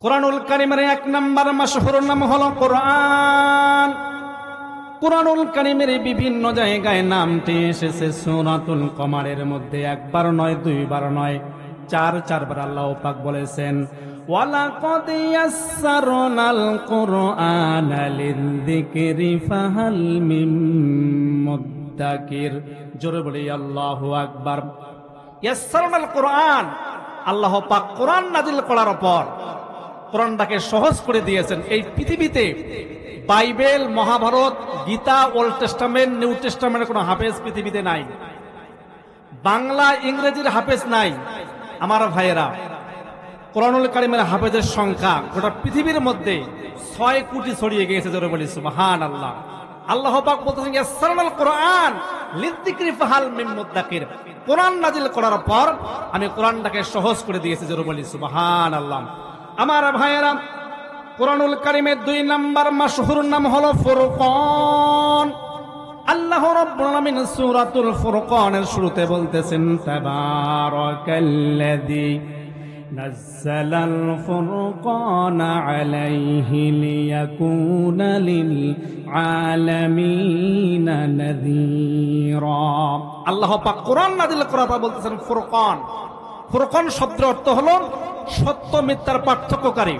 কুরআনুল কারীমের এক নাম্বার মাশহুর নাম হলো কোরআন। কুরআনুল কারীমের বিভিন্ন জায়গায় নামটি এসেছে সূরাতুল কমারের মধ্যে, একবার নয়, দুইবার নয়, চারবার আল্লাহ পাক বলেছেন ওয়ালাকাদ ইয়াসসারনাল কুরআনা লিযিকরি ফাহাল মিন মুদ্দাকির। জোরে বলি আল্লাহু আকবার। ইয়াসসারনাল কুরআন, আল্লাহ পাক কোরআন নাযিল করার পর কোরআনটাকে সহজ করে দিয়েছেন। এই পৃথিবীতে Bible, Mahabharata, Gita, old testament, new টেস্টামেন্টের কোনো হাফেজ পৃথিবীতে নাই। বাংলা ইংরেজির হাফেজ নাই। আমার ভাইয়েরা, কোরআনুল কারীমের হাফেজের সংখ্যা গোটা পৃথিবীর মধ্যে 6 কোটি ছড়িয়ে গিয়েছে। জোরে বলি সুবহানাল্লাহ। আল্লাহ পাক বলতেছেন ইয়াসসারনাল কুরআন লিযিকরি ফাহাল মিন মুদ্দাকির। কোরআন নাযিল করার পর আমি কোরআনটাকে সহজ করে দিয়েছি। জোরে বলি সুবহানাল্লাহ। আমার ভাইয়েরা, কুরআনুল কারীমের 2 নাম্বার মাশহুর নাম হলো ফুরকান। আল্লাহ রাব্বুল আলামিন সূরাতুল ফুরকানের শুরুতে বলতেছেন তাবারাকাল্লাযী নাযালাল ফুরকানা আলাইহি লিয়াকুনা লিল আলামিনা নাযীরা। আল্লাহ পাক কোরআন নাযিল করার পর বলতেছেন ফুরকান। ফুরকান শব্দের অর্থ হলো সত্য মিথ্যার পার্থক্যকারী।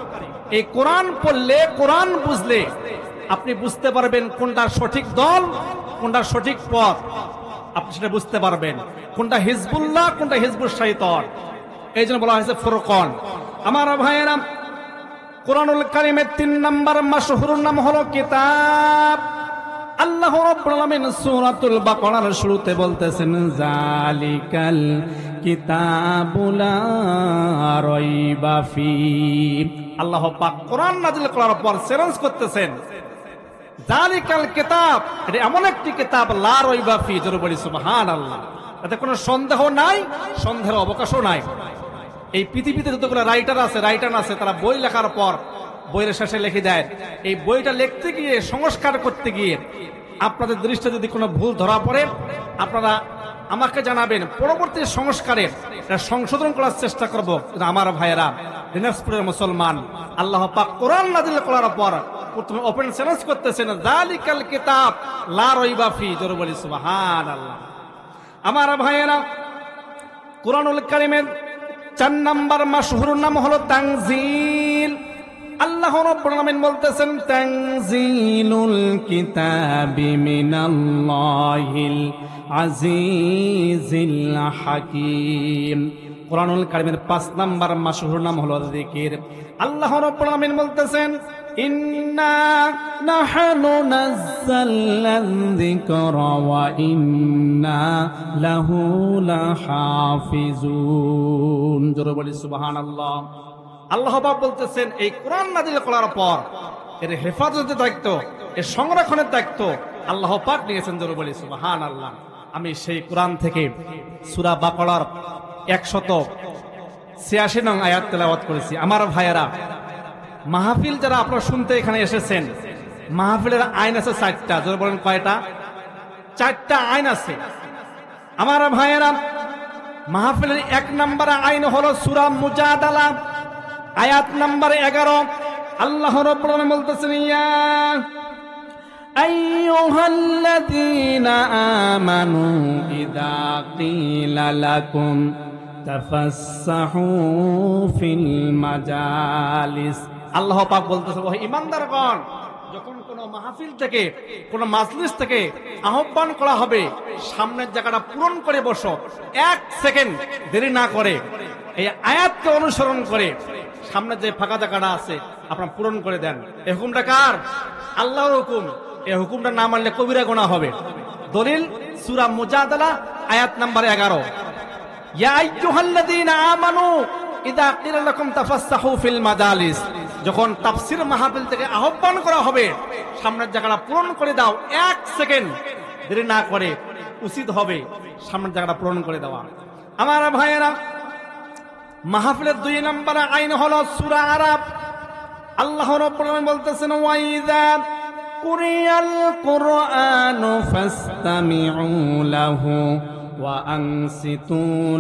এই কোরআন পড়লে, কোরআন বুঝলে আপনি বুঝতে পারবেন কোনটা সঠিক দল, কোনটা সঠিক পথ, আপনি সেটা বুঝতে পারবেন কোনটা হিজবুল্লাহ, কোনটা হিজবুল শাইতান। এই জন্য বলা হয়েছে ফুরকান। আমার ভাইয়েরা, কুরআনুল কারীমের 3 নাম্বার মাশহুর নাম হলো কিতাব। আল্লাহ রাব্বুল আলামিন সূরাতুল বাকারার শুরুতে বলতেছেন যালিকাল কিতাবু লা রাইবা ফি। আল্লাহ পাক কোরআন নাযিল করার পর চ্যালেঞ্জ করতেছেন যালিকাল কিতাব, এটা এমন একটি কিতাব লা রাইবা ফি। জোরে বলি সুবহানাল্লাহ। এতে কোনো সন্দেহ নাই, সন্দেহের অবকাশও নাই। এই পৃথিবীতে যতগুলো রাইটার আছে তারা বই লেখার পর বইয়ের শেষে লিখে দেয়, এই বইটা লিখতে গিয়ে, সংস্কার করতে গিয়ে আপনাদের দৃষ্টিতে যদি কোনো ভুল ধরা পড়ে আপনারা আমাকে জানাবেন, পরবর্তী সংস্কারে সংশোধন করার চেষ্টা করব। আমার ভাইয়েরা, দিনাজপুরের মুসলমান, আল্লাহ পাক কোরআন নাযিল করার পর প্রথমে ওপেন চ্যালেঞ্জ করতেছেন যালিকাল কিতাব লা রাইবা ফি। জোরে বলি সুবহানাল্লাহ। আমার ভাইয়েরা, কুরআনুল কারীমের 4 নাম্বার মাশহুর নাম হলো তানজিল। আল্লাহ রাব্বুল আলামিন বলতেছেন তানজিলুল কিতাবি মিনাল্লাহিল আজিজিল হাকীম। কুরআনুল কারীমের 5 নাম্বার মাশহুর নাম হলো যিকির। আল্লাহ রাব্বুল আলামিন বলতেছেন ইন্না নাহনু নাযালনাল যিকরা ওয়া ইন্না লাহু লাহাফিজুন। জোরে বলি সুবহানাল্লাহ। আল্লাহ পাক বলতেছেন এই কোরআন নাযিল করার পর এর হেফাজতের দায়িত্ব, এর সংরক্ষণের দায়িত্ব আল্লাহ পাক নিয়েছেন। জোরে বলি সুবহানাল্লাহ। আমি সেই কোরআন থেকে সূরা বাকারার 186 নং আয়াত তেলাওয়াত করেছি। আমার ভাইয়েরা, মাহফিল যারা আপনারা শুনতে এখানে এসেছেন, মাহফিলের আইন আছে 4টা। জোরে বলেন কয়টা? 4টা আইন আছে। আমার ভাইয়েরা, মাহফিলের 1 নাম্বার আইন হলো সূরা মুজাদালা আয়াত নাম্বার 11। আল্লাহ রাব্বুল আলামিন বলতেছেন ইয়া আইয়ুহাল্লাযীনা আমানু ইযা ক্বিলা লাকুম তাফাসসাহু ফিল মাজালিস। আল্লাহ পাক বলতেছেন ওহে ঈমানদারগণ, যখন কোন মাহফিল থেকে, কোন মাজলিস থেকে আহ্বান করা হবে, সামনের জায়গাটা পূরণ করে বসো। 1 সেকেন্ড দেরি না করে এই আয়াতকে অনুসরণ করে সামনের যে ফাঁকা জায়গাটা আছে আপনারা পূরণ করে দেন। এই হুকুমটা কার? আল্লাহর হুকুম। এই হুকুমটা না মানলে কবিরা গুনাহ হবে। দলিল সূরা মুজাদালা আয়াত নাম্বার 11। ইয়া আইয়ুহাল্লাযীনা আমানু ইযা ক্বিলা লাকুম তাফাসসাহু ফিল মাজালিস। যখন তাফসীর মাহফিল থেকে আহ্বান করা হবে, সামনের জায়গাটা পূরণ করে দাও। 1 সেকেন্ড দেরি না করে উচিত হবে সামনের জায়গাটা পূরণ করে দেওয়া। আমার ভাইয়েরা, মাহফিলের 2 নাম্বার আইন হলো সূরা আরাফ। আল্লাহ রাব্বুল আলামিন বলতেছেন ওয়াইযা কুরিয়াল কুরআনু ফাসতামিউ লাহু ওয়া আনসিতু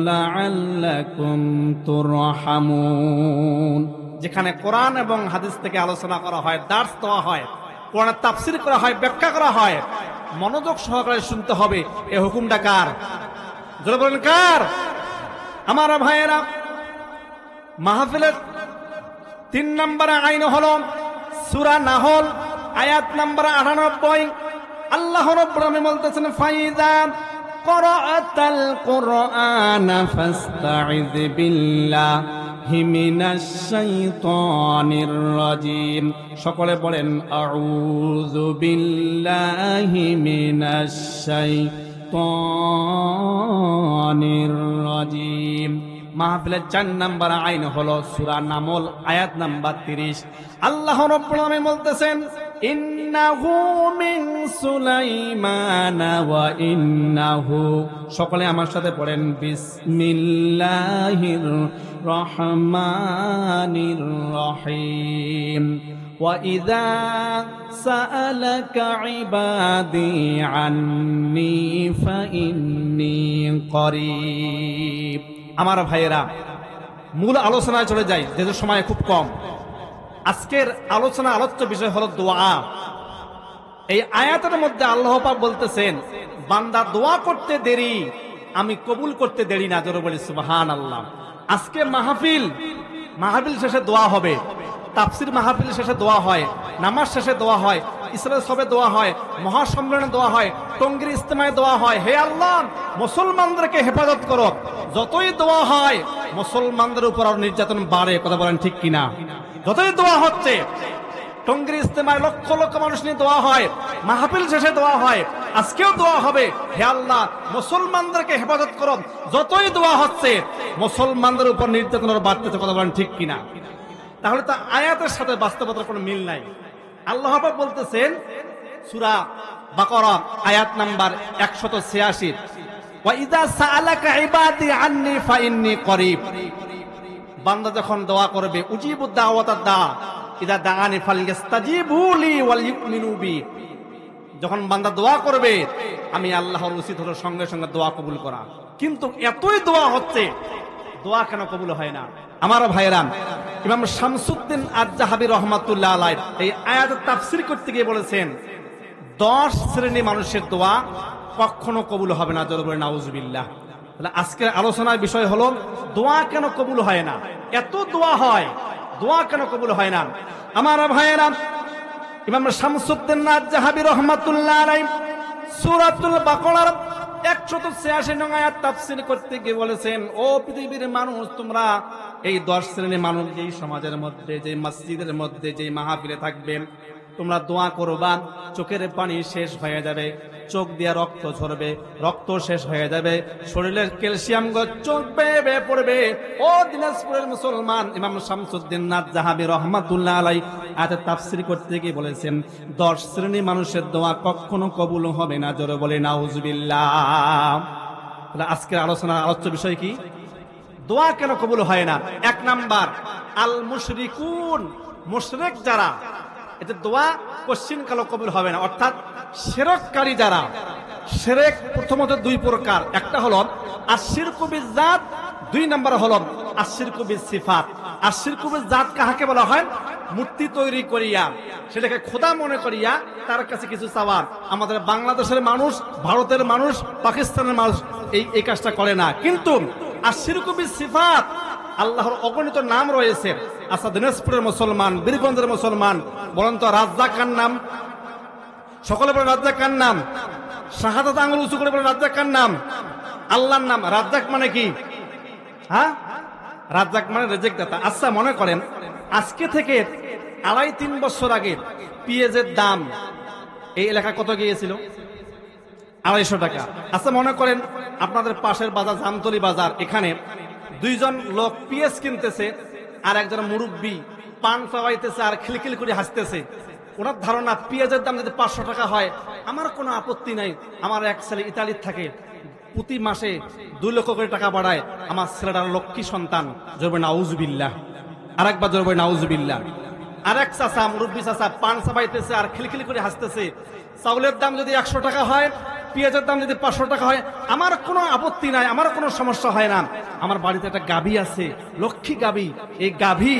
লাআল্লাকুম তুরহামুন। যেখানে কোরআন এবং হাদিস থেকে আলোচনা করা হয়, দার্স দেওয়া হয়, কোরআনের তাফসীর করা হয়, ব্যাখ্যা করা হয়, মনোযোগ সহকারে শুনতে হবে। এই হুকুমটা কার? জোরে বলেন কার? আমার ভাইয়েরা, মাহফিলের 3 নম্বর আইন হলো সূরা নাহল আয়াত নাম্বার 98। আল্লাহ রাব্বুল আলামিন বলতেছেন, ফাইযা ক্বরাআতাল কুরআনা ফাসতাইয বিল্লাহি মিনাশ শাইতানির রাজীম। সকলে বলেন আউযু বিল্লাহি মিনাশ শাইতানির রাজীম। মাহফিলের 4 নম্বর আইন হলো সূরা নামল আয়াত নাম্বার 30। আল্লাহ রাব্বুল আলামিন বলতেছেন, ইন্নাহু মিন সুলাইমান ওয়া ইন্নাহু, সকলে আমার সাথে পড়েন, বিসমিল্লাহির রহমানির রহিম। ওয়া ইযা সাআলাকা ইবাদি আন্নী ফাইন্নী করিব। আমার ভাইয়েরা, মূল আলোচনায় চলে যাই, যেহেতু সময় খুব কম। আজকের আলোচ্য বিষয় হলো দোয়া। এই আয়াতের মধ্যে আল্লাহ পাক বলতেছেন, বান্দা দোয়া করতে দেরি, আমি কবুল করতে দেরি না। জোরে বলি সুবহানাল্লাহ। আজকে মাহফিল শেষে দোয়া হবে, তাফসীর মাহফিল শেষে দোয়া হয়, নামাজ শেষে দোয়া হয়, ইসরার সবে দোয়া হয়, মহাসম্মেলনে দোয়া হয়, টঙ্গীর ইজতেমায় দোয়া হয়। হে আল্লাহ, মুসলমানদেরকে হেফাজত করো। যতই দোয়া হয় মুসলমানদের উপর আর নির্যাতন বাড়ে। কথা বলেন ঠিক কিনা? যতই দোয়া হচ্ছে, টঙ্গীর ইজতেমায় লক্ষ লক্ষ মানুষ নিয়ে দোয়া হয়, মাহফিল শেষে দোয়া হয়, আজকেও দোয়া হবে। হে আল্লাহ, মুসলমানদেরকে হেফাজত করো। যতই দোয়া হচ্ছে মুসলমানদের উপর নির্যাতন বাড়তেছে। কথা বলেন ঠিক কিনা? তাহলে তো আয়াতের সাথে বাস্তবতার কোনো মিল নাই। আল্লাহ পাক বলতেছেন সূরা বাকারা আয়াত নাম্বার 186, ওয়া ইযা সাআলাকা ইবাদি আন্নী ফাইন্নী করিব। বান্দা যখন দোয়া করবে, উজিবুদ দাওয়াতাদ দা ইযা দাআনি ফালইস্তাজিবু লি ওয়াল ইউমিনু বি। যখন বান্দা দোয়া করবে, আমি আল্লাহর উচিত হলো সঙ্গে সঙ্গে দোয়া কবুল করা। কিন্তু এতই দোয়া হচ্ছে, দোয়া কেন কবুল হয় না? আমার ভাইয়েরা, ইমাম শামসুদ্দিন আয-যাহাবী রাহমাতুল্লাহ আলাইহি এই আয়াতের তাফসীর করতে গিয়ে বলেছেন, 10 শ্রেণী মানুষের দোয়া কখনো কবুল হবে না। জোরে বলে নাউজুবিল্লাহ। তাহলে আজকের আলোচনার বিষয় হলো দোয়া কেন কবুল হয় না? এত দোয়া হয়, দোয়া কেন কবুল হয় না? আমার ভাইয়েরা, ইমাম শামসুদ্দিন আয-যাহাবী রাহমাতুল্লাহ আলাইহি সূরাতুল বাকারার 186 নং আয়াত তাফসীর করতে গিয়ে বলেছেন, ও পৃথিবীর মানুষ, তোমরা এই 10 শ্রেণীর মানুষ যেই সমাজের মধ্যে, যে মসজিদের মধ্যে, যে মাহফিলে থাকবেন, তোমরা দোয়া করবা, চোখের পানি শেষ হয়ে যাবে, চোখ দিয়ে রক্ত ঝরবে, রক্ত শেষ হয়ে যাবে, শরীরের ক্যালসিয়াম চোখ বেয়ে বেয়ে পড়বে। ও দিনাজপুরের মুসলমান, ইমাম শামসুদ্দিন আয-যাহাবী রাহমাতুল্লাহ আলাইহি আয়াতের তাফসীর করতে গিয়ে বলেছেন, 10 শ্রেণী মানুষের দোয়া কখনো কবুল হবে না। জোরে বলে নাউজুবিল্লাহ। তাহলে আজকের আলোচ্য বিষয় কি? দোয়া কেন কবুল হয় না? 1 নাম্বার, আল মুশরিকুন, মুশরিক যারা, এতে দোয়া কোশ্চিন কালো কবুল হবে না। অর্থাৎ শিরককারী যারা। শিরক প্রথমত 2 প্রকার, একটা হলো আশিরকু বিযাত, 2 নাম্বার হলো আশিরকু বিসিফাত। আশিরকু বিযাত কাহাকে বলা হয়? মূর্তি তৈরি করিয়া, সেটাকে খোদা মনে করিয়া তার কাছে কিছু চাওয়া। আমাদের বাংলাদেশের মানুষ, ভারতের মানুষ, পাকিস্তানের মানুষ এই কাজটা করে না। কিন্তু আশিরকু বিসিফাত, আল্লাহর অগণিত নাম রয়েছে। আচ্ছা, দিনাজপুরের মুসলমান, বীরগঞ্জের মুসলমান, বলেন তো রাজ্জাক কার নাম? সকলে বলেন রাজ্জাক কার নাম? শাহাদাত আঙ্গুল উঁচু করে বলেন রাজ্জাক কার নাম? আল্লাহর নাম। রাজ্জাক মানে কি? হ্যাঁ, রাজ্জাক মানে রেজেক দাতা। আচ্ছা, মনে করেন আজকে থেকে 2.5-3 বছর আগে পেঁয়াজের দাম এই এলাকা কত গিয়েছিল? 250 টাকা। আচ্ছা, মনে করেন আপনাদের পাশের বাজার জামতলি বাজার, এখানে 2 জন লোক পেঁয়াজ কিনতেছে, আর একজন মুরব্বী পান চাওয়াইতেছে আর খিলখিল করে হাসতেছে। ওনার ধারণা পেঁয়াজের দাম যদি 500 টাকা হয়, আমার কোনো আপত্তি নাই। আমার এক ছেলে ইতালির থাকে, প্রতি মাসে 2 লক্ষ করে টাকা বাড়ায়, আমার ছেলেটার লক্ষ্মী সন্তান। জোরে নাউজুবিল্লাহ। আরেকবার জোরে নাউজুবিল্লাহ। আরেক চাচা, মুরব্বী চাচা, পান চাবাইতেছে আর খিলখিল করে হাসতেছে। চাউলের দাম যদি 100 টাকা হয়, পেঁয়াজের দাম যদি 500 টাকা হয়, আমার কোনো আপত্তি নাই, আমার কোনো সমস্যা হয় না। আমার বাড়িতে একটা গাভী আছে, লক্ষ্মী গাভী। এই গাভী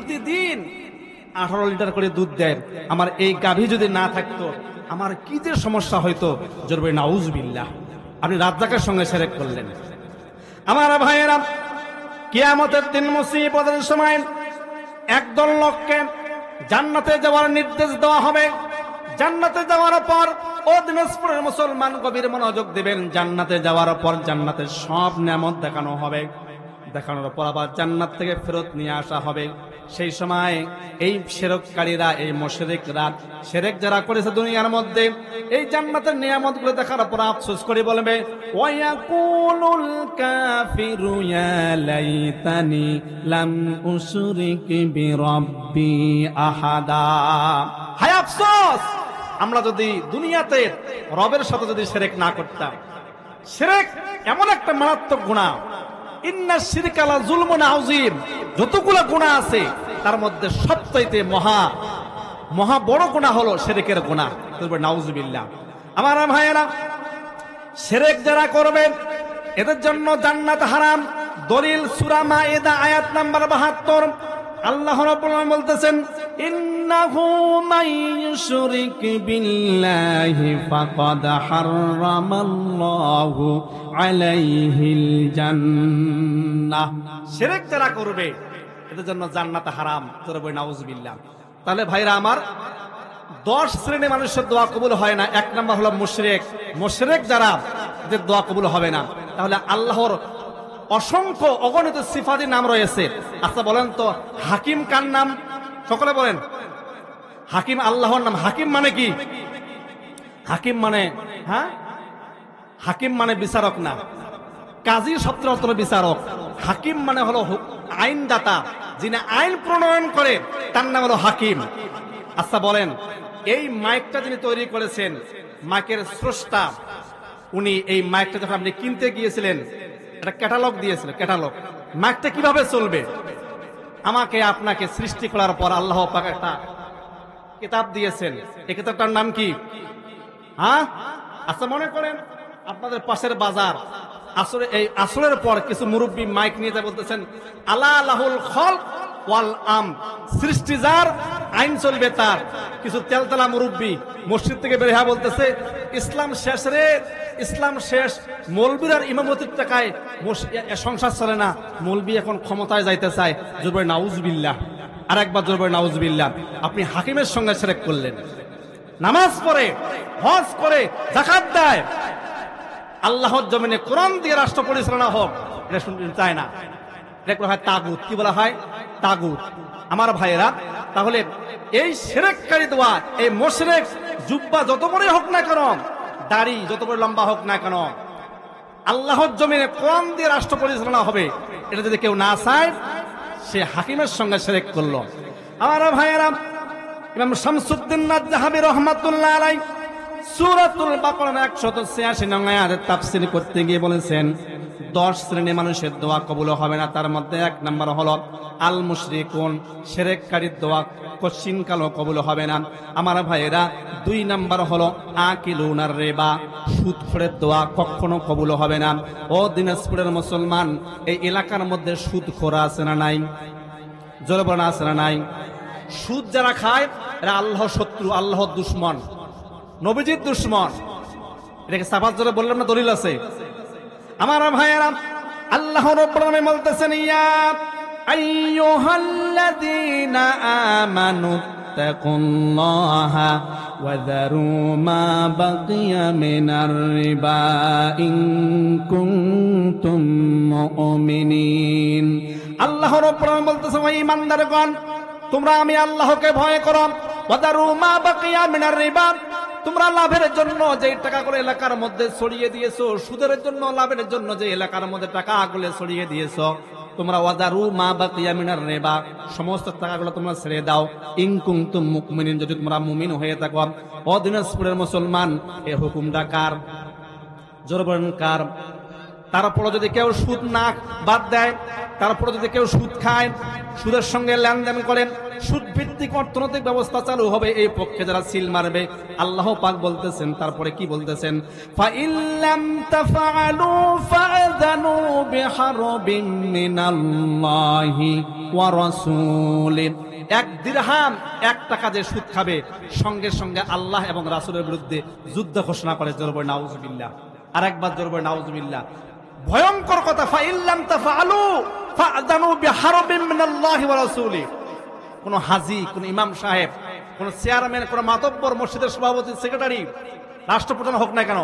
প্রতিদিন 18 লিটার করে দুধ দেয়, আমার এই গাভী যদি না থাকতো আমার কি যে সমস্যা হইতো। জোরে নাউজুবিল্লাহ। আপনি রাজ্জাকের সঙ্গে শিরক করলেন। আমার ভাইয়েরা, কিয়ামতের দিন মুসিবতের সময় একদল লোককে জান্নাতে যাওয়ার নির্দেশ দেওয়া হবে। জান্নাতে যাওয়ার পর ও দিনাজপুরের মুসলমান গভীর মনোযোগ দিবেন, জান্নাতে যাওয়ার পর জান্নাতের সব নিয়ামত দেখানো হবে। দেখানোর পর আবার জান্নাত থেকে ফেরত নিয়ে আসা হবে। সেই সময় এই শিরককারীরা, এই মুশরিকরা, শিরক যারা করেছে দুনিয়ার মধ্যে, এই জান্নাতের নিয়ামতগুলো দেখার পর আফসোস করে বলবে, ওয়ায়াকুলুল কাফিরু ইয়া লাইতানি লাম উশরিক বিরাব্বি আহাদা। হায় আফসোস, আমরা যদি দুনিয়াতে রবের সাথে যদি শিরক না করতাম। শিরক এমন একটা মারাত্মক গুনাহ, ইন্না শিরকা লা যুলমুন আযীম। যতগুলো গুনাহ আছে তার মধ্যে সবচাইতে মহা বড় গুনাহ হলো শিরকের গুনাহ। তারপর নাউজুবিল্লাহ। আমার ভাইয়েরা, শিরক যারা করবে এদের জন্য জান্নাত হারাম। দলিল সূরা মায়েদা আয়াত নাম্বার 72। আল্লাহ রাব্বুল আলামিন বলতেছেন, ইন্নাহু মাইয়ুশরিক বিল্লাহি ফাকাদ হারামাল্লাহু আলাইহিল জান্নাহ। শিরক যারা করবে এদের জন্য জান্নাত হারাম। তোরে বই নাউজুবিল্লাহ। তাহলে ভাইরা আমার, 10 শ্রেণীর মানুষের দোয়া কবুল হয় না। 1 নাম্বার হলো মুশরিক। মুশরিক যারা, এদের দোয়া কবুল হবে না। তাহলে আল্লাহর অসংখ্য অগণিত সিফাতি নাম রয়েছে। আচ্ছা বলেন তো, হাকিম কার নাম? সকলে বলেন। হাকিম আল্লাহর নাম। হাকিম মানে কি? হাকিম মানে, হাকিম মানে বিচারক না। কাজী শব্দের অর্থ বিচারক। হাকিম মানে হলো আইনদাতা, যিনি আইন প্রণয়ন করে তার নাম হলো হাকিম। আচ্ছা বলেন, এই মাইকটা যিনি তৈরি করেছেন, মাইকের স্রষ্টা, উনি এই মাইকটা যখন আপনি কিনতে গিয়েছিলেন একটা ক্যাটালগ দিয়েছিলেন। ক্যাটালগ, মাইকটা কিভাবে চলবে আমাকে আপনাকে সৃষ্টি করার পর আল্লাহ পাক একটা কিতাব দিয়েছেন। এই কিতাবটার নাম কি? আচ্ছা মনে করেন আপনাদের পাশের বাজার, এই আসরের পর কিছু মুরব্বী মাইক নিয়ে যা বলতেছেন, আলা লাহুল খলক ওয়াল আমর। সৃষ্টি যার, আইন চলবে তার। কিছু তেলতেলা মুরব্বী মসজিদ থেকে বের হয়ে বলতেছে, ইসলাম শেষ রে, ইসলাম শেষ। মৌলবীর আর ইমামতির টাকায় সংসার চলে না, মৌলবী এখন ক্ষমতায় যাইতে চায়। জোরে নাউজুবিল্লাহ। আর একবার জোরে নাউজুবিল্লাহ। আপনি হাকিমের সঙ্গে শিরক করলেন। নামাজ পড়ে, হজ করে, যাকাত দেয়, আল্লাহর জমিনে কোরআন দিয়ে রাষ্ট্র পরিচালনা হোক, এটা শুনতে চায় না। এটা বলা হয় তাগুত। কি বলা হয়? তাগুত। আমার ভাইয়েরা, তাহলে এই শিরককারী দোয়া, এই মুশরিক, জুব্বা যত বড়ই হোক না কেন, দাড়ি যত বড় লম্বা হোক না কেন, আল্লাহর জমিনে কোরআন দিয়ে রাষ্ট্র পরিচালনা হবে, এটা যদি কেউ না চায়, সে হাকিমের সঙ্গে শিরক করলো। আমার ভাইয়েরা, ইমাম শামসুদ্দিন নাজ্জাহাবী রাহমাতুল্লাহ আলাইহি সূরাতুল বাকারার 186 নং আয়াতের তাফসীর করতে গিয়ে বলেছেন, 10 শ্রেণীর মানুষের দোয়া কবুল হবে না। তার মধ্যে 1 নাম্বার হলো আল মুশরিকুন, শিরককারীর দোয়া কশিন কালো কবুল হবে না। আমার ভাইয়েরা, 2 নাম্বার হলো আকিলুনার রিবা, সুদখোরের দোয়া কখনো কবুল হবে না। ও দিনাজপুরের মুসলমান, এই এলাকার মধ্যে সুদখোর আছে না নাই? জোরে বলেন, আছে না নাই? সুদ যারা খায় এরা আল্লাহর শত্রু, আল্লাহর দুশমন, নবীজির দুশমন। এটাকে সাফাত জোরে বললাম না, দলিল আছে। আমার ভাইয়েরা, আল্লাহ রাব্বুল আলামিন বলতেছেন, ইয়া আইয়ুহাল্লাযীনা আমানু তাকুল্লাহা ওয়া যারু মা বাকিয়া মিনার রিবা ইন কুনতুম মুমিনিন। আল্লাহ রাব্বুল আলামিন বলতেছেন, ও ঈমানদারগণ, তোমরা আমি আল্লাহকে ভয় করো। ওয়া যারু মা বাকিয়া মিনার রিবা, তোমরা লাভের জন্য যে টাকাগুলো এলাকার মধ্যে ছড়িয়ে দিয়েছো, সুদের জন্য লাভের জন্য যে এলাকার মধ্যে টাকাগুলো ছড়িয়ে দিয়েছো, তোমরা ওয়াদারু মা বাকিয়া মিনার রিবা, সমস্ত টাকাগুলো তোমরা ছেড়ে দাও। ইন কুনতুম মুমিনিন, যদি তোমরা মুমিন হয়ে থাকো। ও দিনাজপুরের মুসলমান, এই হুকুমটা কার? জোরে বলেন, কার? তারপরে যদি কেউ সুদ না বাদ দেয়, তারপরে যদি কেউ সুদ খায়, সুদের সঙ্গে লেনদেন করেন, সুদ ভিত্তিক অর্থনৈতিক ব্যবস্থা চালু হবে এই পক্ষে যারা সিল মারবে। আল্লাহ পাক বলতেছেন, তারপরে কি বলতেছেন, ফাইল্লাম তাফআলু ফাআযানু বিহারবিন মিনাল্লাহি ওয়া রাসূলিহি। 1 দিরহাম 1 টাকা যে সুদ খাবে সঙ্গে সঙ্গে আল্লাহ এবং রাসূলের বিরুদ্ধে যুদ্ধ ঘোষণা করে। জোরে বলে নাউজুবিল্লাহ। আরেকবার জোরে বলে নাউজুবিল্লাহ। ভয়ঙ্কর কথা, ফাইল্লাম তাফআলু ফাআযানু বিহারবিন মিনাল্লাহি ওয়া রাসূলিহি। কোন হাজী, কোন ইমাম সাহেব, কোন চেয়ারম্যান, কোন মাতব্বর, মসজিদের সভাপতি, সেক্রেটারি, রাষ্ট্রপ্রধান হোক না কেন,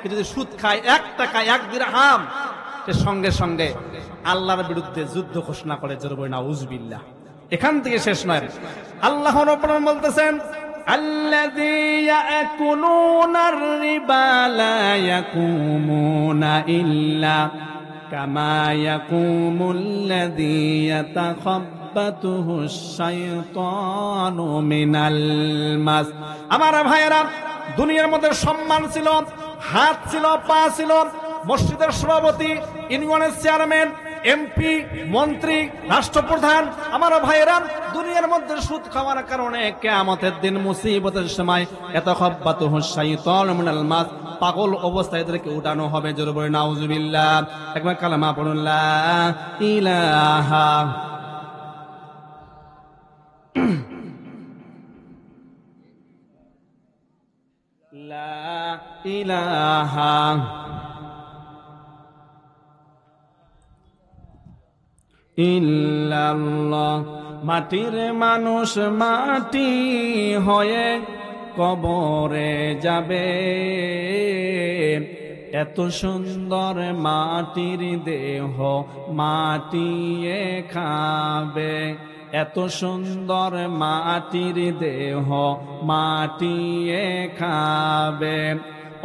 কিন্তু যদি সুদ খায় 1 টাকা 1 দিরহাম, সে সঙ্গে সঙ্গে আল্লাহর বিরুদ্ধে যুদ্ধ ঘোষণা করে। জোরে বলে নাউজুবিল্লাহ। এখান থেকে শেষ নয়, আল্লাহ রাব্বুল আলামিন বলতেছেন, আল্লাযী ইয়াকুলুনার রিবা লা ইয়াকুমুনা ইল্লা কামা ইয়াকুমুল্লাযী ইয়াতাখাব্বাতুহুশ শাইতানু মিনাল মাস। আমার ভাইয়েরা, দুনিয়ার মধ্যে সম্মান ছিল, হাত ছিল, পা ছিল, মসজিদের সভাপতি, ইউনিয়নের চেয়ারম্যান, এমপি, মন্ত্রী, রাষ্ট্রপ্রধান। আমার ভাইয়েরা, দুনিয়ার মধ্যে সুদ খাওয়ার কারণে কিয়ামতের দিন মুসিবতের সময় ইয়াতাখাব্বাতুহুশ শাইতানু মিনাল মাস, পাগল অবস্থায় এদেরকে উঠানো হবে। জোরে বলে নাউজুবিল্লাহ। একবার কালেমা পড়ুন, লা ইলাহা লা ইলাহা ইল্লাল্লাহ। মাটির মানুষ মাটি হয়ে কবরে যাবে, এত সুন্দর মাটির দেহ মাটিয়ে খাবে, এত সুন্দর মাটির দেহ মাটিয়ে খাবে।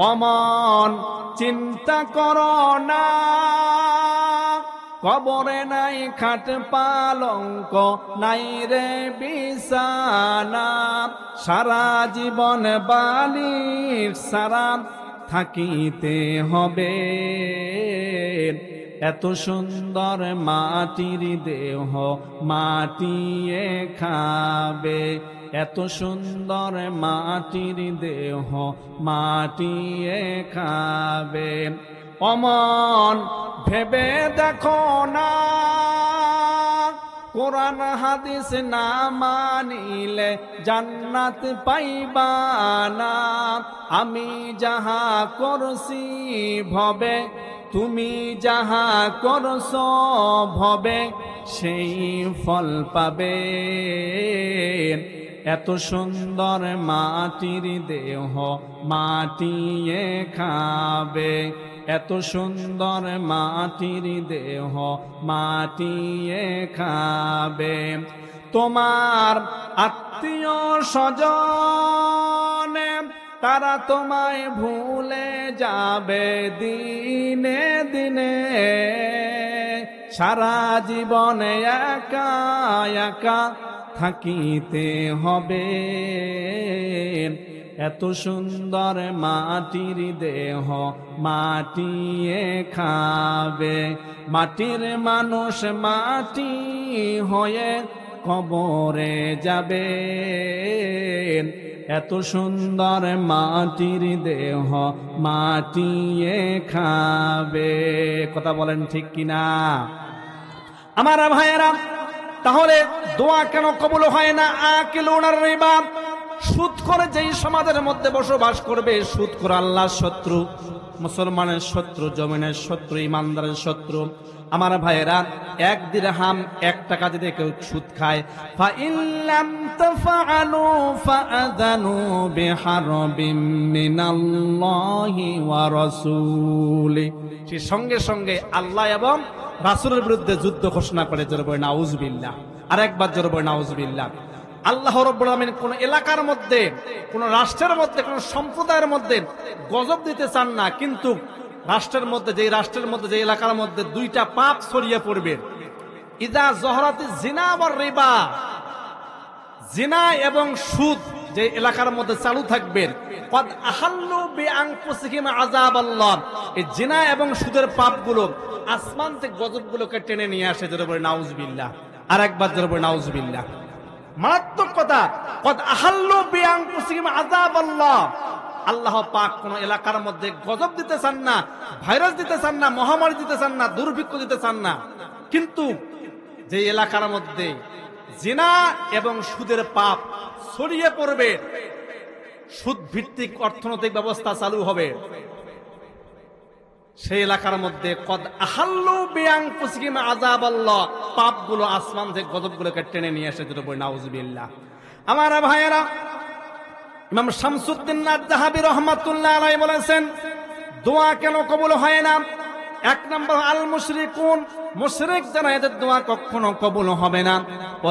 অমন চিন্তা করো না, কবরে নাই খাট পালঙ্ক, নাই রে বিছানা, সারা জীবন বালির সারা থাকিতে হবে। এত সুন্দর মাটির দেহ মাটিয়ে খাবে, এত সুন্দর মাটির দেহ মাটিয়ে খাবে। অমন ভেবে দেখো না, কোরআন হাদিস না মানিলে জান্নাত পাইবা না। আমি যাহা করছি ভবে, তুমি যাহা করছ ভবে, সেই ফল পাবে। এত সুন্দর মাটির দেহ মাটিয়ে খাবে, এত সুন্দর মাটির দেহ মাটিয়ে খাবে। তোমার আত্মীয় স্বজন তারা তোমায় ভুলে যাবে দিনে দিনে, সারা জীবন একা একা থাকিতে হবে। এত সুন্দর মাটির দেহ মাটিয়ে খাবে, মাটির মানুষ মাটি হয়ে কবরে যাবে। এত সুন্দর মাটির দেহ মাটিয়ে খাবে। কথা বলেন ঠিক কিনা আমার ভাইয়েরা? তাহলে দোয়া কেন কবুল হয় না? আকিলুনার রিবা, সুদ করে যেই সমাজের মধ্যে বসবাস করবে, সুদ করে আল্লাহর শত্রু, মুসলমানের শত্রু, জমিনের শত্রু, ইমানদারের শত্রু। আমার ভাইয়েরা, 1 দিরহাম 1 টাকা যদি কেউ সুদ খায়, ফা ইল্লাম তাফআলু ফাআযানু বিহারবিন মিনাল্লাহি ওয়া রাসূলিহি, সে সঙ্গে সঙ্গে আল্লাহ এবং রাসূলের বিরুদ্ধে যুদ্ধ ঘোষণা করে। জোরে বলে নাউজুবিল্লাহ। আরেকবার জোরে বলে নাউজুবিল্লাহ। আল্লাহ রাব্বুল আলামিন কোন এলাকার মধ্যে, কোন রাষ্ট্রের মধ্যে, কোন সম্প্রদায়ের মধ্যে গজব দিতে চান না, কিন্তু রাষ্ট্রের মধ্যে, যে রাষ্ট্রের মধ্যে, যে এলাকার মধ্যে 2টা পাপ ছড়িয়ে পড়বে, ইযা যহরাতিজ জিনা ওয়ার রিবা, জিনা এবং সুদ যে এলাকার মধ্যে চালু থাকবে, কদ আহাল্লু বিআনফুসিহিম আযাবাল্লাহ, এই জিনা এবং সুদের পাপগুলো আসমান থেকে গজবগুলোকে টেনে নিয়ে আসে। জোরে বলে নাউজুবিল্লাহ। আরেকবার জোরে বলে নাউজুবিল্লাহ। মারাত্মক কথা। কদ আহাল্লু বিআনফুসিহিম আযাবাল্লাহ, আল্লাহ পাক কোন এলাকার মধ্যে গজব দিতে চান না, ভাইরাস দিতে চান না, মহামারী দিতে চান না, দুর্ভিক্ষ দিতে চান না। কিন্তু যে এলাকার মধ্যে জিনা এবং সুদের পাপ ছড়িয়ে পড়বে, সুদ ভিত্তিক অর্থনৈতিক ব্যবস্থা চালু হবে, সেই এলাকার মধ্যে কদ আহাল্লু বিআনফুসিহিম আযাবাল্লাহ, পাপগুলো আসমান থেকে গজবগুলোকে টেনে নিয়ে এসে যেতে বলে নাউজুবিল্লাহ। আমার ভাইয়েরা, ইমাম শামসুদ্দিন আয-যাহাবী রাহমাতুল্লাহ আলাইহি বলেছেন, দোয়া কেন কবুল হয় না? এক নম্বর আল মুশরিকুন, মুশরিক যারা, এদের দোয়া কখনো কবুল হবে না।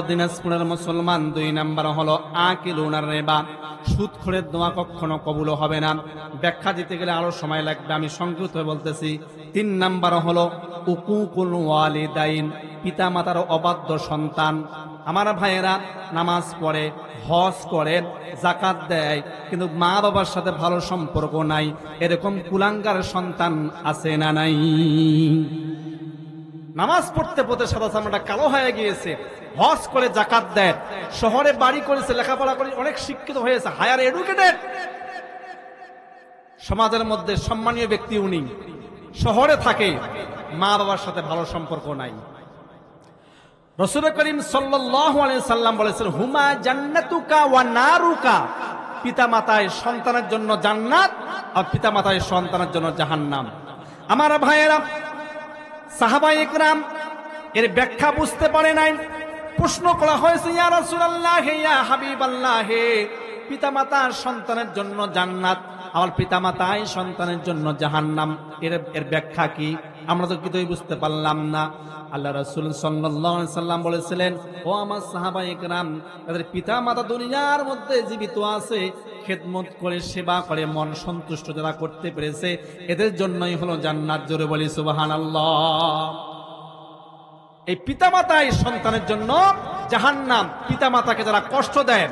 দিনাজপুরের মুসলমান। দুই নম্বর হলো আকিলুনার রিবা, সুদখোরের দোয়া কখনো কবুল হবে না। ব্যাখ্যা দিতে গেলে আরো সময় লাগবে, আমি সংক্ষিপ্ত বলতেছি। তিন নম্বর হলো উকুকুল ওয়ালিদাইন, পিতা মাতার অবাধ্য সন্তান। আমার ভাইয়েরা নামাজ পড়ে, হজ করে, যাকাত দেয়, কিন্তু মা বাবার সাথে ভালো সম্পর্ক নাই, এরকম কুলাঙ্গার সন্তান আছে না নাই? নামাজ পড়তে পড়তে সাদা চামড়াটা কালো হয়ে গিয়েছে, হজ করে, যাকাত দেয়, শহরে বাড়ি করেছে, লেখাপড়া করে, অনেক শিক্ষিত হয়েছে, হায়ার এডুকেটেড, সমাজের মধ্যে সম্মানীয় ব্যক্তি উনি, শহরে থাকে, মা বাবার সাথে ভালো সম্পর্ক নাই। রাসূল করিম সাল্লাল্লাহু আলাইহি সাল্লাম বলেছেন, হুমা জান্নাতুকা ওয়া নারুকা, পিতা মাতায় সন্তানের জন্য জান্নাত আর পিতা মাতায় সন্তানের জন্য জাহান্নাম। আমার ভাইয়েরা, সাহাবায়ে ইকরাম এর ব্যাখ্যা বুঝতে পারে নাই, প্রশ্ন করা হয়েছে, ইয়া রাসূলুল্লাহ, ইয়া হাবিবাল্লাহ, পিতা মাতার সন্তানের জন্য জান্নাত আর পিতা মাতায় সন্তানের জন্য জাহান্নাম, এর ব্যাখ্যা কি? আমরা তো কিছুই বুঝতে পারলাম না। আল্লাহ রাসূল সাল্লাল্লাহু আলাইহি সাল্লাম বলেছিলেন, ও আমার সাহাবায়ে ইকরাম, তাদের পিতা মাতা দুনিয়ার মধ্যে জীবিত আছে, খেদমত করে, সেবা করে, মন সন্তুষ্ট যারা করতে পেরেছে, এদের জন্যই হলো জান্নাত। জোরে বলি সুবহানাল্লাহ। এই পিতা মাতাই সন্তানের জন্য জাহান্নাম। পিতা মাতাকে যারা কষ্ট দেয়,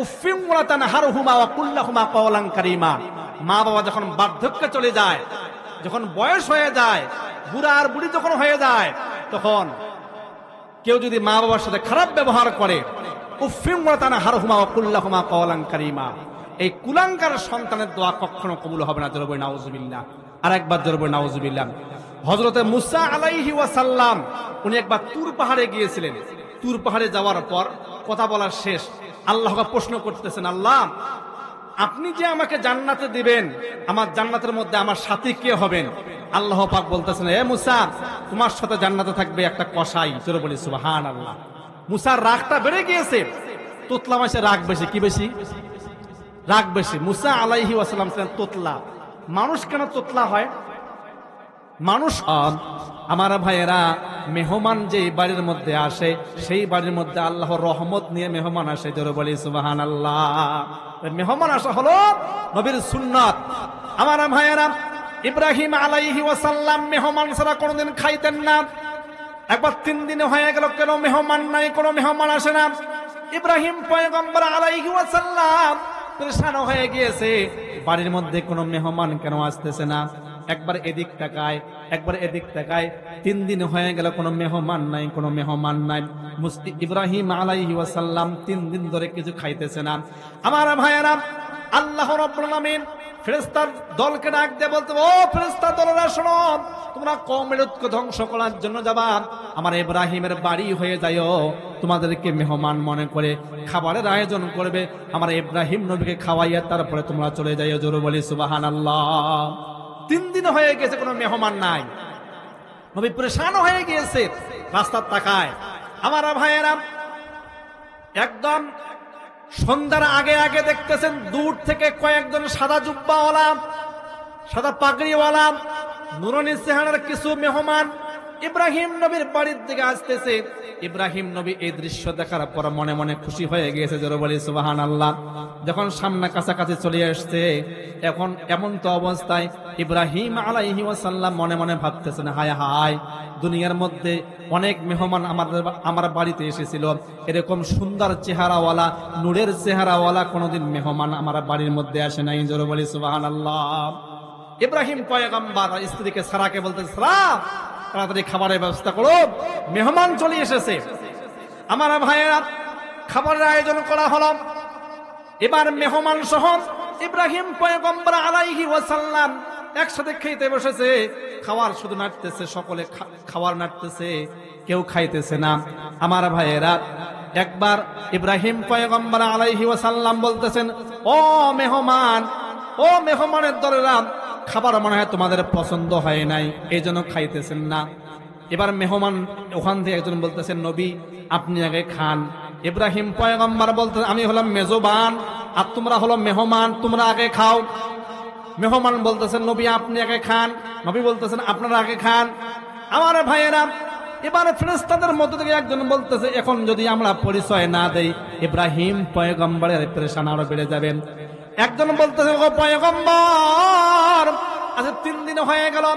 উফিম ওয়া তানহারহুমা ওয়া কুল্লাহুমা কওলান কারীমা, মা বাবা যখন বার্ধক্যে চলে যায়, যখন বয়স হয়ে যায়, বুড়া আর বুড়ি যখন হয়ে যায়, তখন কেউ যদি মা বাবার সাথে খারাপ ব্যবহার করে, উফিম ওয়া তানহারহুমা ওয়া কুল্লাহুমা কওলান কারীমা, এই কুলাঙ্গার সন্তানের দোয়া কখনো কবুল হবে না। জোরে বলি নাউজুবিল্লাহ। আরেকবার জোরে বলি নাউজুবিল্লাহ। হযরতে মুসা আলাইহি ওয়াসাল্লাম উনি একবার তুর পাহাড়ে গিয়েছিলেন। তুর পাহাড়ে যাওয়ার পর কথা বলার শেষ, আল্লাহকে প্রশ্ন করতেছেন, আল্লাহ আপনি যে আমাকে জান্নাতে দিবেন, আমার জান্নাতের মধ্যে আমার সাথী কে হবেন? আল্লাহ পাক বলতেছেন, হে মুসা, তোমার সাথে জান্নাতে থাকবে একটা কসাই। জোরে বলি সুবহানাল্লাহ। মুসার রাগটা বেড়ে গিয়েছে। তোতলা মাসে রাগ বেশি, কি বেশি? রাগ বেশি। মুসা আলাইহি ওয়াসাল্লাম ছিলেন তোতলা। মানুষ কেন তোতলা হয়? মানুষ, আমার ভাইয়েরা, মেহমান যে বাড়ির মধ্যে আসে, সেই বাড়ির মধ্যে আল্লাহর রহমত নিয়ে মেহমান আসে। জোরে বলি সুবহানাল্লাহ। মেহমান আসা হলো নবীর সুন্নাত। আমার ভাইয়েরা, ইব্রাহিম আলাইহি ওয়াসাল্লাম মেহমান ছাড়া কোনোদিন খাইতেন না। একবার 3 দিন হয়ে গেল, কেন মেহমান নাই, কোনো মেহমান আসে না। ইব্রাহিম পয়গম্বর আলাইহি ওয়াসাল্লাম পরেশান হয়ে গিয়েছে, বাড়ির মধ্যে কোনো মেহমান কেন আসতেছে না। একবার এদিক তাকায়, একবার এদিক তাকায়, 3 দিন হয়ে গেল, কোনো মেহমান নাই, কোনো মেহমান নাই। ইব্রাহিম আলাইহি ওয়াসাল্লাম 3 দিন ধরে কিছু খাইতেছে না। আমার ভাইয়েরা, আল্লাহ রাব্বুল আলামিন ফেরেশতার দলকে ডাক দিয়ে বলতে, ও ফেরেশতা দলেরা শোনো, তোমরা কওমের ধ্বংস করার জন্য যাবা, আমার ইব্রাহিমের বাড়ি হয়ে যায়ও, তোমাদেরকে মেহমান মনে করে খাবারের আয়োজন করবে, আমার ইব্রাহিম নবীকে খাওয়াইয়া তারপরে তোমরা চলে যাইও। জোরে বলি সুবহানাল্লাহ। 3 দিন হয়ে গেছে, কোনো মেহমান নাই। নবী পরেশান হয়ে গিয়েছে, রাস্তার তাকায়। আমার ভাইয়েরা, একদম সন্ধ্যার আগে আগে দেখতেছেন দূর থেকে কয়েকজন সাদা জুব্বাওয়ালা, সাদা পাগড়িওয়ালা, নুরানি চেহারার কিছু মেহমান ইব্রাহিম নবীর বাড়ির দিকে আসতেছে। ইব্রাহিম নবী এই দৃশ্য দেখার পর মনে মনে খুশি হয়ে গিয়েছে। জোরে বলি সুবহানাল্লাহ। যখন সামনে কাছাকাছি চলে আসছে, এখন এমন তো অবস্থায় ইব্রাহিম আলাইহি ওয়াসাল্লাম মনে মনে ভাবতেছেন, হায় হায়, দুনিয়ার মধ্যে অনেক মেহমান আমার বাড়িতে এসেছিল, এরকম সুন্দর চেহারাওয়ালা, নূরের চেহারাওয়ালা কোনোদিন মেহমান আমার বাড়ির মধ্যে আসে নাই। জোরে বলি সুবহানাল্লাহ। ইব্রাহিম পয়গম্বর স্ত্রীকে সারাকে বলতে, সারা তাড়াতাড়ি খাবারের ব্যবস্থা করো, মেহমান চলে এসেছে। আমার ভাইয়েরা, খাবারের আয়োজন করা হলো। এবার মেহমান সহ ইব্রাহিম পয়গম্বর আলাইহি ওয়াসাল্লাম একসাথে খেতে বসেছে। খাওয়ার শুধু নাড়তেছে, সকলে খাওয়ার নাড়তেছে, কেউ খাইতেছে না। আমার ভাইয়েরা, একবার ইব্রাহিম পয়গম্বর আলাইহি ওয়াসাল্লাম বলতেছেন, ও মেহমান, ও মেহমানের দলেরা, খাবার মনে হয় তোমাদের পছন্দ হয় নাই, এই জন্য খাইতেছেন না। এবার মেহমান ওখান থেকে একজন বলতেছেন, নবী আপনি আগে খান। ইব্রাহিম পয়গম্বর বলতেছেন, আমি হলাম মেজবান আর তোমরা হলো মেহমান, তোমরা আগে খাও। মেহমান বলতেছেন, নবী আপনি আগে খান। নবী বলতেছেন, আপনারা আগে খান। আমার ভাইয়েরা, এবার ফেরেশতাদের মধ্য থেকে একজন বলতেছে, এখন যদি আমরা পরিচয় না দেই ইব্রাহিম পয়গম্বরের পেরেশান আরো বেড়ে যাবেন। একজন বলতেছে, ও পয়গম্বর, আচ্ছা 3 দিন হয়ে গেল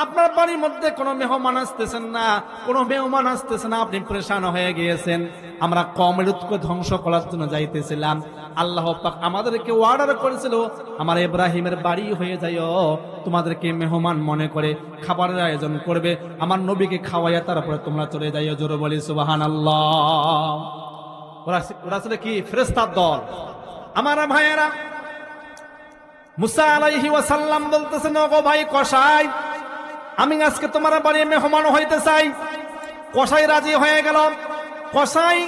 আপনার বাড়ির মধ্যে কোনো মেহমান আসতেছেন না, কোনো মেহমান আসতেছে না, আপনি পরেশান হয়ে গিয়েছেন। আমরা কওমকে ধ্বংস করার জন্য যাইতেছিলাম, আল্লাহ পাক আমাদেরকে অর্ডার করেছিল, আমার ইব্রাহিমের বাড়ি হয়ে যাইও, তোমাদেরকে মেহমান মনে করে খাবারের আয়োজন করবে, আমার নবীকে খাওয়াইয়া তারপরে তোমরা চলে যাইও। জোরে বলি সুবহানাল্লাহ। ওরা ছিল কি? ফেরেশতার দল। আমার ভাইয়েরা, মুসা আলাইহি ওয়াসাল্লাম বলতেছেন, ওগো ভাই কসাই, আমি আজকে তোমার বাড়ি মেহমান হইতে চাই। কসাই রাজি হয়ে গেল। কসাই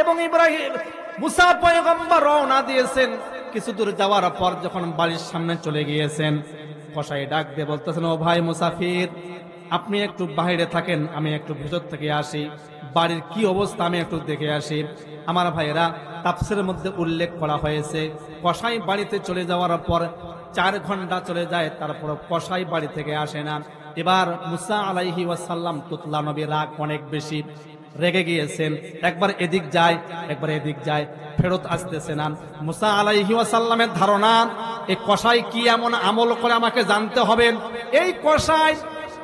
এবং ইব্রাহিম মুসা পয়গম্বর রওনা দিয়েছেন। কিছু দূর যাওয়ার পর যখন বাড়ির সামনে চলে গিয়েছেন, কসাই ডাক দিয়ে বলতেছেন, ও ভাই মুসাফির, আপনি একটু বাইরে থাকেন, আমি একটু ভিতর থেকে আসি, বাড়ির কি অবস্থা আমি একটু দেখে আসি। আমার ভাইয়েরা, তাফসীরের মধ্যে উল্লেখ করা হয়েছে, কসাই বাড়িতে চলে যাওয়ার পর 4 ঘন্টা চলে যায়, তারপর কসাই বাড়ি থেকে আসে না। এবার মুসা আলাইহি ওয়াসাল্লাম তুতলা নবী রাগ অনেক বেশি, রেগে গিয়েছেন। একবার এদিক যায়, একবার এদিক যায়, ফেরত আসতেছে না। মুসা আলাইহি ওয়াসাল্লামের ধারণা, এই কসাই কি এমন আমল করে আমাকে জানতে হবে। এই কসাই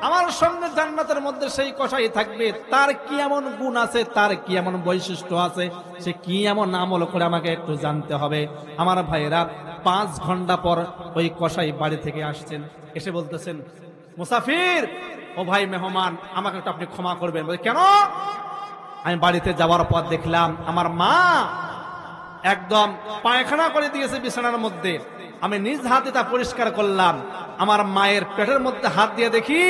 আমার সঙ্গে জান্নাতের মধ্যে সেই কসাই থাকবে, তার কি এমন গুণ আছে, তার কি এমন বৈশিষ্ট্য আছে, সে কি এমন আমল করে আমাকে একটু জানতে হবে। আমার ভাইয়েরা, 5 ঘন্টা পর ওই কসাই বাড়ি থেকে আসছেন। এসে বলতেছেন, মুসাফির, ও ভাই মেহমান, আমাকে একটু আপনি ক্ষমা করবেন। বলে, কেন? আমি বাড়িতে যাওয়ার পর দেখলাম আমার মা একদম পায়খানা করে দিয়েছে বিছানার মধ্যে। আমি নিজ হাতে তা পরিষ্কার করলাম। আমার মায়ের পেটের মধ্যে হাত দিয়ে দেখি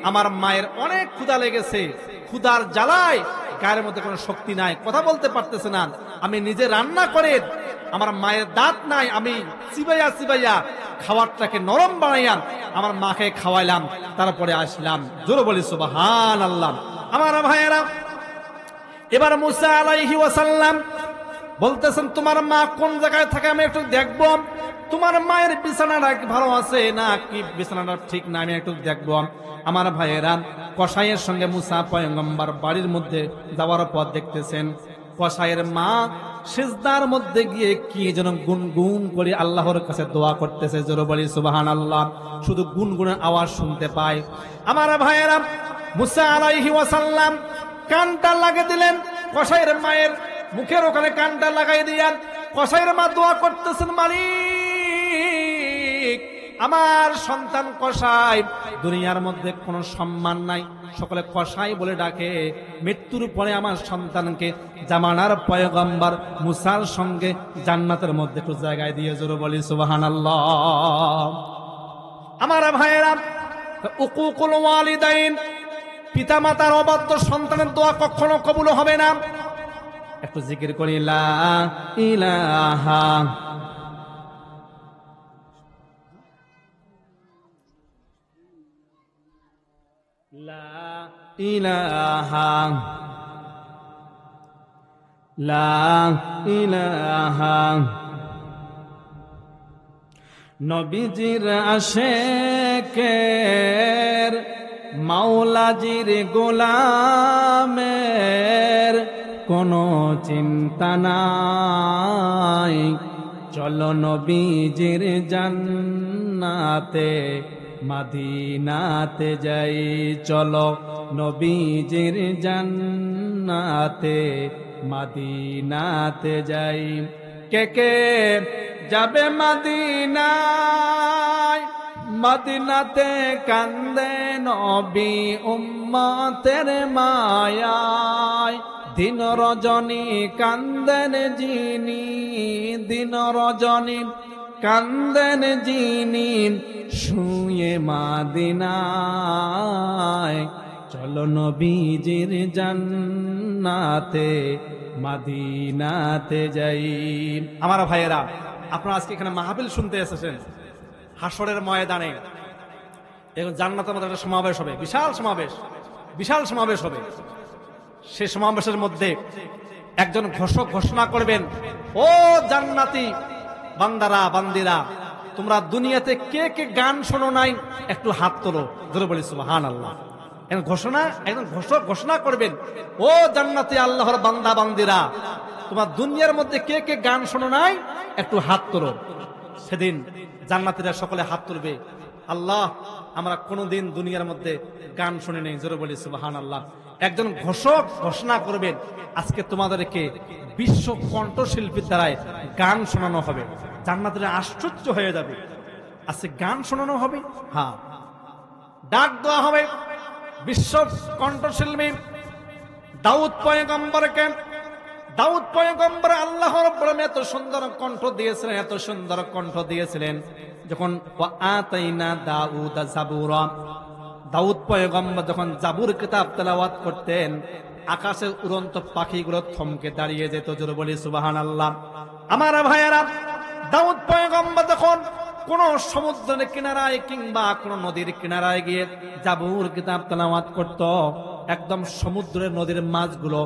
আমার মায়ের অনেক ক্ষুধা লেগেছে। ক্ষুধার জ্বালায় গায়ের মধ্যে কোনো শক্তি নাই, কথা বলতে পারতেছে না। আমি নিজে রান্না করে, আমার মায়ের দাঁত নাই, আমি চিবাইয়া চিবাইয়া খাবারটাকে নরম বানাইয়া আমার মাকে খাওয়াইলাম, তারপরে আসলাম। জোরে বলি সুবহানাল্লাহ। আমার ভাইয়েরা, এবার মুসা আলাইহি ওয়াসাল্লাম বলতেছেন, তোমার মা কোন জায়গায় থাকে আমি একটু দেখব। তোমার মায়ের বিছানাটা ভালো আছে না কি বিছানাটা ঠিক না, আমি একটু দেখব। আমার ভাইয়েরা, কসাইয়ের সঙ্গে মুসা পয়গম্বর বাড়ির মধ্যে যাওয়ার পর দেখতেছেন কসাইয়ের মা সিজদার মধ্যে গিয়ে কি যেন গুনগুন করে আল্লাহর কাছে দোয়া করতেছে। জোরে বলি সুবহানাল্লাহ। শুধু গুনগুনের আওয়াজ শুনতে পায়। আমার ভাইয়েরা, মুসা আলাইহি ওয়াসাল্লাম কানটা লাগিয়ে দিলেন কসাইয়ের মায়ের মুখের ওখানে, কানটা লাগাই দিয়ান কসাইয়ের মা দোয়া করতেছেন, মালিক, আমার সন্তান কসাই, দুনিয়ার মধ্যে কোনো সম্মান নাই, সকলে কসাই বলে ডাকে। মৃত্যুর পরে আমার সন্তানকে জামানার পয়গম্বর মুসার সঙ্গে জান্নাতের মধ্যে একটু জায়গায় দিয়ে। জোরে বলি সুবহানাল্লাহ। আমার ভাইয়েরা, উকুকুল ওয়ালিদাইন, পিতা মাতার অবাধ্য সন্তানের দোয়া কখনো কবুল হবে না। একটু জিকির করি, লা ইলাহা লা ইলাহা লা ইলাহা। নবীজির আশেকের, মাওলাজির গোলামের কোনো চিন্তা নাই, চলো নবীজির জান্নাতে মদিনাতে যাই, চলো নবীজির জান্নাতে মদিনাতে যাই। কে কে যাবে মদিনায়, মদিনাতে কান্দে নবী উম্মতের মায়ায়, দিন রজনী কান্দেন যিনি, দিন রজনী কান্দেন যিনি, শুয়ে মাদিনায়। চলো নবীজির জান্নাতে মাদিনাতে যাই। আমার ভাইয়েরা, আপনারা আজকে এখানে মাহফিল শুনতে এসেছেন হাসরের ময়দানে। এখন জান্নাতের মধ্যে একটা সমাবেশ হবে, বিশাল সমাবেশ, বিশাল সমাবেশ হবে। সেই সমাবেশের মধ্যে একজন ঘোষক ঘোষণা করবেন, ও জান্নাতি বান্দারা বান্দিরা, তোমরা দুনিয়াতে কে কে গান শোনো নাই একটু হাত তোলো, জোরে বলি সুবহানাল্লাহ। একজন ঘোষক ঘোষণা করবেন, ও জান্নাতি আল্লাহর বান্দা বান্দিরা, তোমার দুনিয়ার মধ্যে কে কে গান শোনো নাই একটু হাত তোলো। সেদিন জান্নাতীরা সকলে হাত তুলবে, আল্লাহ আমরা কোনোদিন দুনিয়ার মধ্যে গান শুনে নেই, জোরে বলি সুবহানাল্লাহ। একজন ঘোষক ঘোষণা করবেন, আজকে তোমাদেরকে বিশ্ব কণ্ঠশিল্পীর দ্বারাই গান শোনানো হবে। জান্নাতীরা আশ্চর্য হয়ে যাবে, আজকে গান শোনানো হবে। হ্যাঁ, ডাক দেওয়া হবে বিশ্ব কণ্ঠশিল্পী দাউদ পয়গম্বরকে। দাউদ পয়গম্বর আল্লাহ রাব্বুল আলামিন এত সুন্দর কণ্ঠ দিয়েছিলেন, এত সুন্দর কণ্ঠ দিয়েছিলেন। যখন আতাইনা দাউদ জাবুরা, দাউদ পয়গম্বর যখন জাবুর কিতাব তেলাওয়াত করতেন, আকাশের উড়ন্ত পাখিগুলো থমকে দাঁড়িয়ে যেত, জোরে বলি সুবহানাল্লাহ। আমার ভাইয়েরা, দাউদ পয়গম্বর যখন কোন সমুদ্রের কিনারায় কিংবা কোন নদীর কিনারায় গিয়ে জাবুর কিতাব তেলাওয়াত করত, একদম সমুদ্রের নদীর মাছগুলো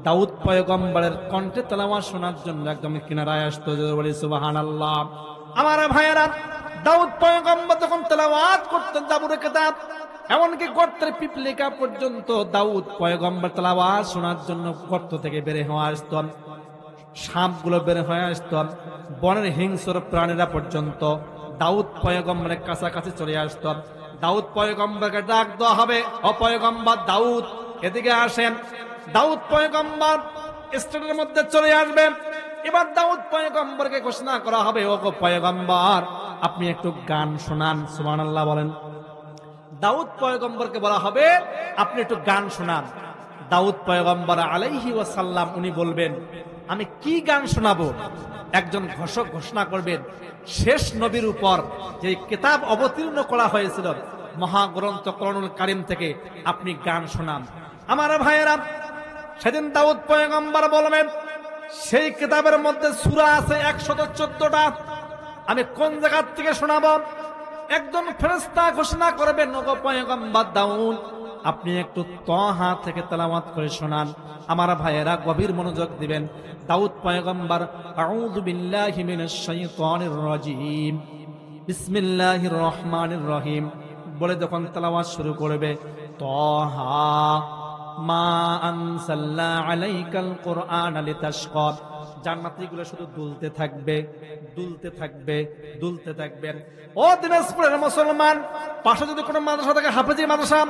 দাউদ পয়গম্বরের কণ্ঠে তেলাওয়াত শোনার জন্য একদম কিনারায় আসতো, জোরে বলি সুবহানাল্লাহ। আমার ভাইয়েরা, দাউদ পয়গম্বর যখন তেলাওয়াত করতেন জাবুর কিতাব, এমনকি গর্তের পিপলিকা পর্যন্ত দাউদ পয়গম্বর তেলাওয়াত শোনার জন্য গর্ত থেকে বের হয়ে আসত, সাপগুলো বের হয়ে আসত, বনের হিংস্র প্রাণীরা পর্যন্ত দাউদ পয়গম্বরের কাছাকাছি চলে আসত। দাউদ পয়গম্বরকে ডাক দেওয়া হবে, ও পয়গম্বর দাউদ এদিকে আসেন। দাউদ পয়গম্বর স্টেজের মধ্যে চলে আসবেন। এবার দাউদ পয়গম্বরকে ঘোষণা করা হবে, ও পয়গম্বর আপনি একটু গান শোনান, সুবহানাল্লাহ বলেন। দাউদ পয়গম্বরকে বলা হবে, আপনি একটু গান শোনান। দাউদ পয়গম্বর আলাইহি ওয়াসাল্লাম উনি বলবেন, আমি কি গান শোনাবো? একজন ঘোষক ঘোষণা করবেন, শেষ নবীর উপর যে কিতাব অবতীর্ণ করা হয়েছিল মহাগ্রন্থ কোরআনুল কারীম থেকে আপনি গান শোনান। আমার ভাইয়েরা, সেদিন দাউদ পয়গম্বর বলবেন, সেই কিতাবের মধ্যে সূরা আছে 114টা, আমি কোন জায়গা থেকে শোনাবো? একজন ফেরেশতা ঘোষণা করবেন, ওগো পয়গম্বর দাউদ আপনি একটু তাহা থেকে তেলাওয়াত করে শোনান। আমার ভাইয়েরা গভীর মনোযোগ দিবেন। দাউদ পয়গম্বর আউযু বিল্লাহি মিনাশ শাইতানির রাজীম বিসমিল্লাহির রহমানির রহিম বলে যখন তেলাওয়াত শুরু করবে, তাহা মা আনসালনা আলাইকাল কুরআনা লিতাশকা, জান্নাতীগুলো শুধু দুলতে থাকবে, দুলতে থাকবে, দুলতে থাকবেন। ও দিনাজপুরের মুসলমান, পাশে যদি কোনো মাদ্রাসা থাকে, হাফেজি মাদ্রাসা,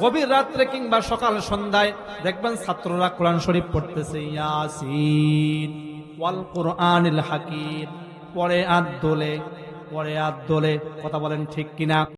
গভীর রাত্রে কিংবা সকাল সন্ধ্যায় দেখবেন ছাত্ররা কোরআন শরীফ পড়তেছে, ইয়াসিন ওয়াল কুরআনিল হাকিম, পরে আর দোলে, পরে আর দোলে। কথা বলেন ঠিক কিনা?